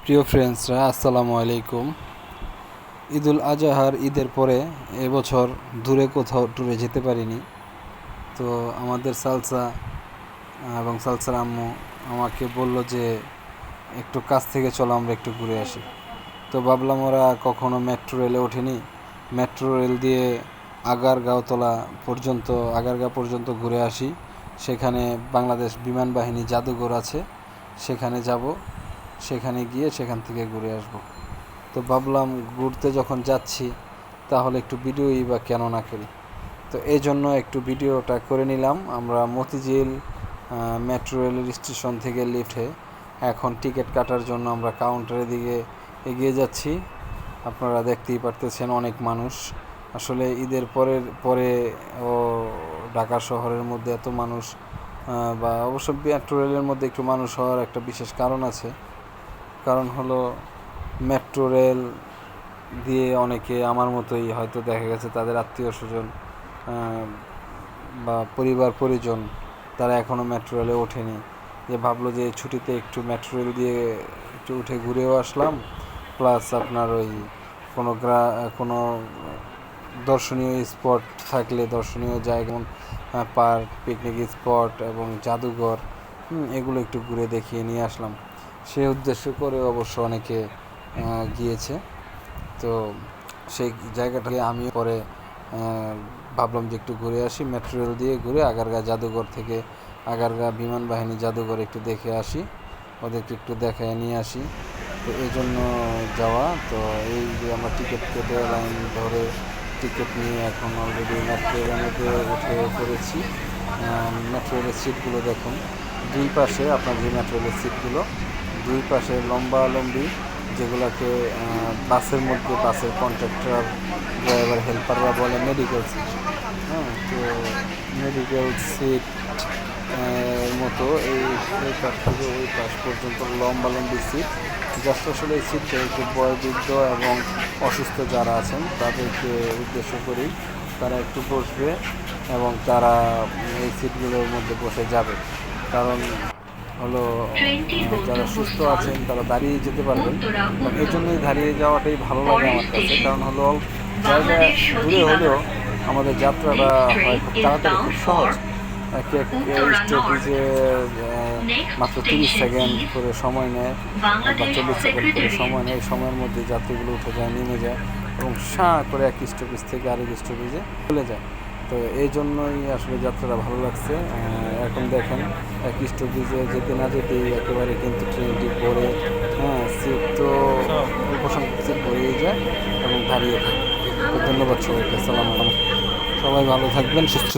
প্রিয় ফ্রেন্ডসরা, আসসালামু আলাইকুম। ঈদের পরে এবছর দূরে কোথাও ট্যুরে যেতে পারিনি। তো আমাদের সালসা এবং সালসার আম্মু আমাকে বলল যে একটু কাছ থেকে চলো আমরা একটু ঘুরে আসি। তো ভাবলাম ওরা কখনো মেট্রো রেলে ওঠেনি, মেট্রো রেল দিয়ে আগারগা পর্যন্ত ঘুরে আসি। সেখানে বাংলাদেশ বিমান বাহিনী জাদুঘর আছে, সেখানে যাব, সেখানে গিয়ে সেখান থেকে ঘুরে আসব। তো ভাবলাম ঘুরতে যখন যাচ্ছি তাহলে একটু ভিডিওই বা কেন না করি। তো এই জন্য একটু ভিডিওটা করে নিলাম। আমরা মতিঝিল মেট্রো রেলের স্টেশন থেকে লিফটে এখন টিকিট কাটার জন্য আমরা কাউন্টারের দিকে এগিয়ে যাচ্ছি। আপনারা দেখতেই পারতেছেন অনেক মানুষ। আসলে ঈদের পরে ও ঢাকা শহরের মধ্যে এত মানুষ, বা অবশ্য মেট্রো রেলের মধ্যে একটু মানুষ হওয়ার একটা বিশেষ কারণ আছে। কারণ হলো মেট্রো রেল দিয়ে অনেকে আমার মতোই হয়তো দেখা গেছে তাদের আত্মীয় স্বজন বা পরিজন তারা এখনও মেট্রো রেলে ওঠেনি, যে ভাবলো যে এই ছুটিতে একটু মেট্রো রেল দিয়ে একটু উঠে ঘুরেও আসলাম, প্লাস আপনার ওই কোনো দর্শনীয় স্পট থাকলে, দর্শনীয় জায়গা যেমন পার্ক, পিকনিক স্পট এবং জাদুঘর, এগুলো একটু ঘুরে দেখিয়ে নিয়ে আসলাম। সেই উদ্দেশ্য করে অবশ্য অনেকে গিয়েছে। তো সেই জায়গাটাকে আমি পরে ভাবলাম যে একটু ঘুরে আসি, মেট্রো রেল দিয়ে ঘুরে আগারগা জাদুঘর থেকে আগারগা বিমান বাহিনী জাদুঘর একটু দেখে আসি, ওদেরকে একটু দেখায় নিয়ে আসি। তো এই জন্য যাওয়া। তো এই যে আমরা টিকিট কেটে লাইন ধরে টিকিট নিয়ে এখন অলরেডি মেট্রো রেলের মধ্যে উঠে পড়েছি। মেট্রো রেলের সিটগুলো দেখুন, দুই পাশে আপনার যে মেট্রো রেলের সিটগুলো দুই পাশে লম্বি, যেগুলোকে বাসের কন্ট্রাক্টর, ড্রাইভার, হেল্পাররা বলে মেডিকেল সিট। তো মেডিকেল সিট মতো এই পাশ থেকে ওই পাশ পর্যন্ত লম্বি সিট। জাস্ট আসলে এই সিটটা একটু বয়োবৃদ্ধ এবং অসুস্থ যারা আছেন তাদেরকে উদ্দেশ্য করেই, তারা একটু বসবে এবং তারা এই সিটগুলোর মধ্যে বসে যাবে। কারণ হলো যারা সুস্থ আছেন তারা দাঁড়িয়ে যেতে পারবেন, এই জন্যই দাঁড়িয়ে যাওয়াটাই ভালো লাগে আমার কাছে। কারণ হলো জায়গা দূরে হলেও আমাদের যাত্রাটা হয় খুব তাড়াতাড়ি, খুব সহজ। এক স্টপেজে মাত্র 30 সেকেন্ড করে সময় নেয় বা 40 সেকেন্ড করে সময় নেয়। এই সময়ের মধ্যে যাত্রীগুলো উঠে যায়, নেমে যায় এবং করে এক স্টপেজ থেকে আরেক স্টপেজে চলে যায়। তো এই জন্যই আসলে যাত্রাটা ভালো লাগছে। এখন দেখেন এক স্টপেজে যেতে না যেতেই একেবারে কিন্তু ট্রেনটি ভরে, সিট তো উপসংখ্যক সিট ভরেই যায় এবং দাঁড়িয়ে থাকে। তো ধন্যবাদ সবাইকে, আসসালামু আলাইকুম। সবাই ভালো থাকবেন, সুস্থ